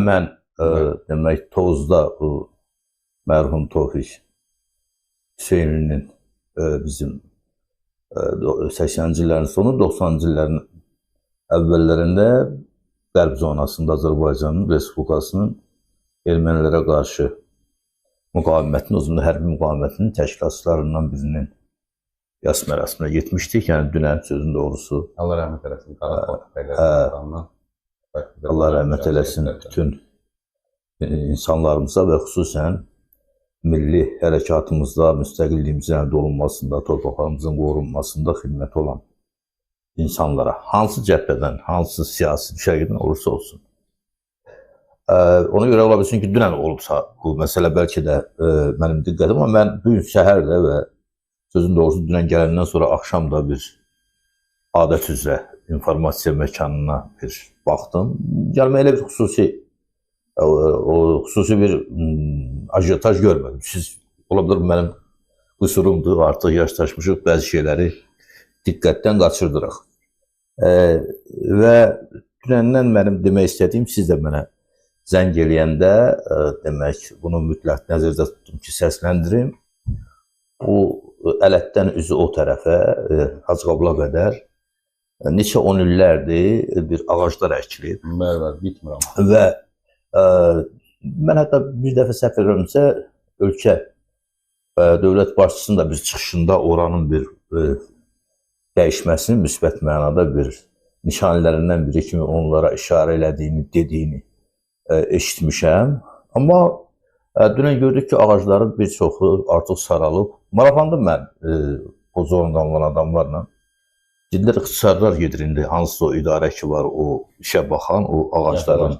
həmən demək Tovuzda bu mərhum Tofiq Hüseyninin bizim 80-ci illərin sonu, 90-cı illərin əvvəllərində Qərb zonasında Azərbaycanın Respublikasının ermənilərə qarşı müqavimətinin, uzun hərbi müqavimətinin təşkilatçılarından birinin yas mərasiminə getmişdik. Yəni dünən sözün doğrusu. Allah rəhmət eləsin. Allah rəhmət eləsin bütün insanlarımıza və xüsusən milli hərəkatımızda, müstəqilliyimizin əldə olunmasında, torpaqlarımızın qorunmasında xidməti olan insanlara, hansı cəbhədən, hansı siyasi şərqdən olursa olsun. Ona görə ola bilsin ki, dünən olubsa bu məsələ bəlkə də mənim diqqətim, amma mən bu gün səhər də və sözün doğrusu dünən gələndən sonra axşam da bir adət üzrə informasiya məkanına bir baxdım. Gəlmə elə bir xüsusi bir ajitaj görmədim. Siz, ola bilər mənim qüsurumdur, artıq yaşlaşmışıq, bəzi şeyləri diqqətdən qaçırdırıq. Və dünəndən mənim demək istədiyim, siz də mənə zəng eləyəndə demək, bunu mütləq nəzərdə tutdum ki, səsləndirim. O Ələtdən üzü o tərəfə, Hacıqabla qədər neçə 10 illərdir bir ağaclar əkilir. Bəli, bitmir amma. Və mən hətta bir dəfə səhv edirəmsə, ölkə dövlət başçısının da bir çıxışında oranın bir dəyişməsinin müsbət mənada bir nişanələrindən biri kimi onlara işarə elədiyini, dediyini eşitmişəm. Amma dünən gördük ki, ağacların bir çoxu artıq saralıb. Maraqlandım mən o zorundan olan adamlarla. Dedilər, ixtisarlar gedir indi, hansısa o idarə ki var, o işə baxan, o ağacların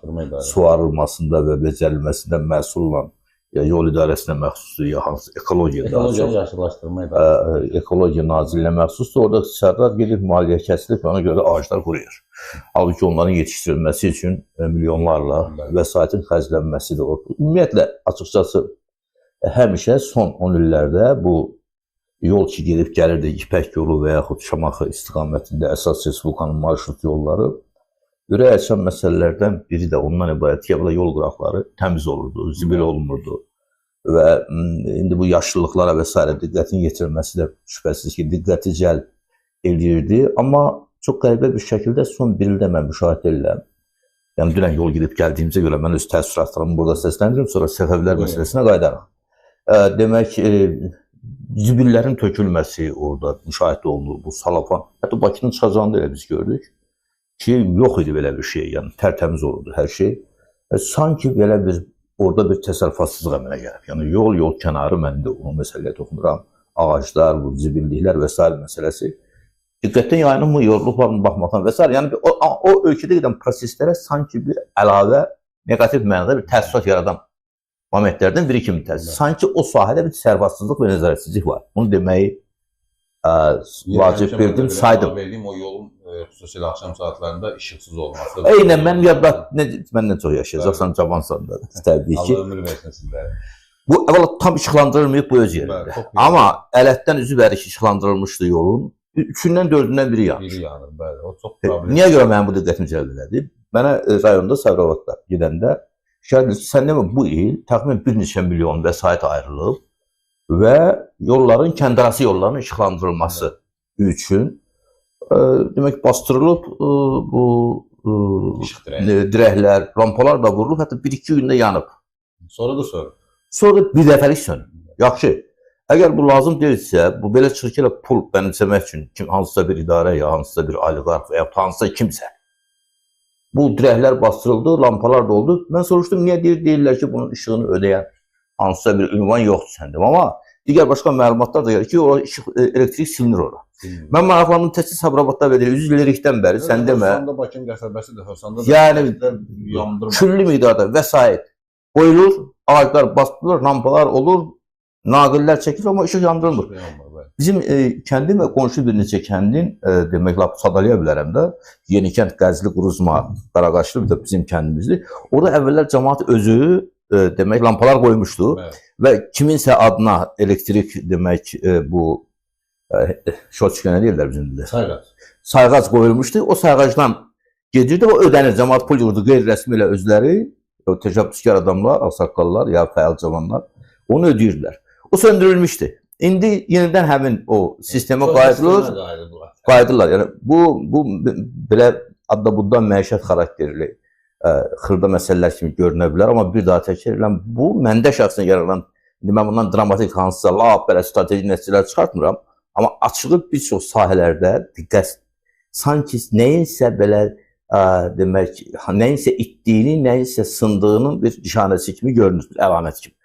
suvarılmasında və becərilməsində məsul olan ya yol idarəsinə məxsusdur, ya hansı ekologiya nazirliyinə məxsusdur. Orada ixtisarlar gedir, maliyyə kəsilib, ona görə ağaclar quruyur. Halbuki onların yetişdirilməsi üçün milyonlarla vəsaitin xərclənməsidir o. Ümumiyyətlə, açıqcası, həmişə son 10 illərdə bu yol ki gedib gəlirdi, İpək yolu və yaxud Şamaxı istiqamətində əsas Respublikanın marşrut yolları, ürək açan məsələlərdən biri də ondan ibarət ki, yol qıraqları təmiz olurdu, zibil olunurdu və indi bu yaşlılıqlara və s. diqqətin yetirilməsi də şübhəsiz ki, diqqəti cəlb edirdi. Amma çox qəribə bir şəkildə son bir ildə mən müşahidə edirəm. Yəni, dünən yol gedib gəldiyimizə görə mən öz təəssüratlarımı burada səsləndirim, sonra Səfəvilər məsələsinə qaydarım. Demək, zibillərin tökülməsi orada müşahidə olunur, bu salafan. Hətta Bakının çıxacağında elə biz gördük ki, yox idi belə bir şey, yəni tərtəmiz olurdu hər şey. Sanki belə bir, orada bir təsərrüfatsızlıq əmələ gəlib. Yəni yol kənarı, mən də o məsələyə toxunuram, ağaclar, bu zibilliklər və s. məsələsi. Diqqətdən yayınımı, yorulub baxmaqdan və s. Yəni o ölkədə gedən proseslərə sanki bir əlavə, negativ mənada bir təəssürat yaradan momentlərdən biri kimi təəssüf. Sanki o sahədə bir sərvatsızlıq və nəzarətsizlik var. Bunu deməyi vacib bildim, saydım. O yolun xüsusilə axşam saatlarında işıqsız olması. Eynən, mən yadda, məndən çox yaşayacaqsan, cavansan da, təbii ki. Allah ömür versin sizlərə. Bu, əvvəla tam işıqlandırılmayıb bu öz yerində. Amma Ələtdən üzü bəri işıqlandırılmışdı yolun. Üçündən dördündən biri yanır. Biri yanır, bəli. O çox problem. Niyə görə mənim bu diqqətimi cəlb elədi? Mənə rayonda, Sabirabadda gedəndə sən demə, bu il təxminən bir neçə milyon vəsait ayrılıb və yolların, kəndarası yollarının işıqlandırılması üçün demək, bastırılıb bu dirəklər, rampalar da vurulub, hətta 1-2 gündə yanıb. Sonra da sonra? Sonra da bir dəfəlik sönüb. Yaxşı, əgər bu lazım deyilsə, bu belə çıxır ki, pul bənimsəmək üçün hansısa bir idarə, ya hansısa bir oliqarx və ya hansısa kimsə bu dirəklər bastırıldı, lampalar da oldu. Mən soruşdum, niyə deyirlər ki, bunun işığını ödəyən hansısa bir ünvan yoxdur səndə. Amma digər başqa məlumatlar da gəlir ki, elektrik silinir ora. Mən maraqlandım, təkcə Sabirabadda və 100 illikdən bəri, sən demə. Hösanda Bakının qəsəbəsi də Hösanda da küllü miqdarda vəsait qoyulur, ağaclar bastırılır, lampalar olur, naqillər çəkilir, amma işıq yandırılmır. Bizim kəndin və qonşu bir neçə kəndin, demək, sadalaya bilərəm də, Yenikənd, Qəzli, Quruzma, Qaraqaşlı da bizim kəndimizdir. Orada əvvəllər cəmaat özü, demək, lampalar qoymuşdu və kiminsə adına elektrik, demək, bu şotçuka nə deyirlər bizim dildə? Sayğac. Sayğac qoyulmuşdu, o sayğacdan gedirdi, o ödənir, cəmaat pul yurdu qeyri-rəsmi ilə özləri o təcavüzkar adamlar, ağsaqqallar ya fəal cavanlar onu ödəyirdilər. O söndürülmüşdü. İndi yenidən həmin o sistemə qayıdırlar. Yəni bu belə adda-buddan məişət xarakterli xırda məsələlər kimi görünə bilər, amma bir daha təkrar edirəm, bu məndə şəxsən yaranan, mən bundan dramatik hansısa lap belə strateji nəticələr çıxartmıram, amma açığı bir çox sahələrdə diqqət, sanki nəyinsə belə demək, nəyinsə itdiyini, nəyinsə sındığının bir nişanəsi kimi görünür, əlamət kimi.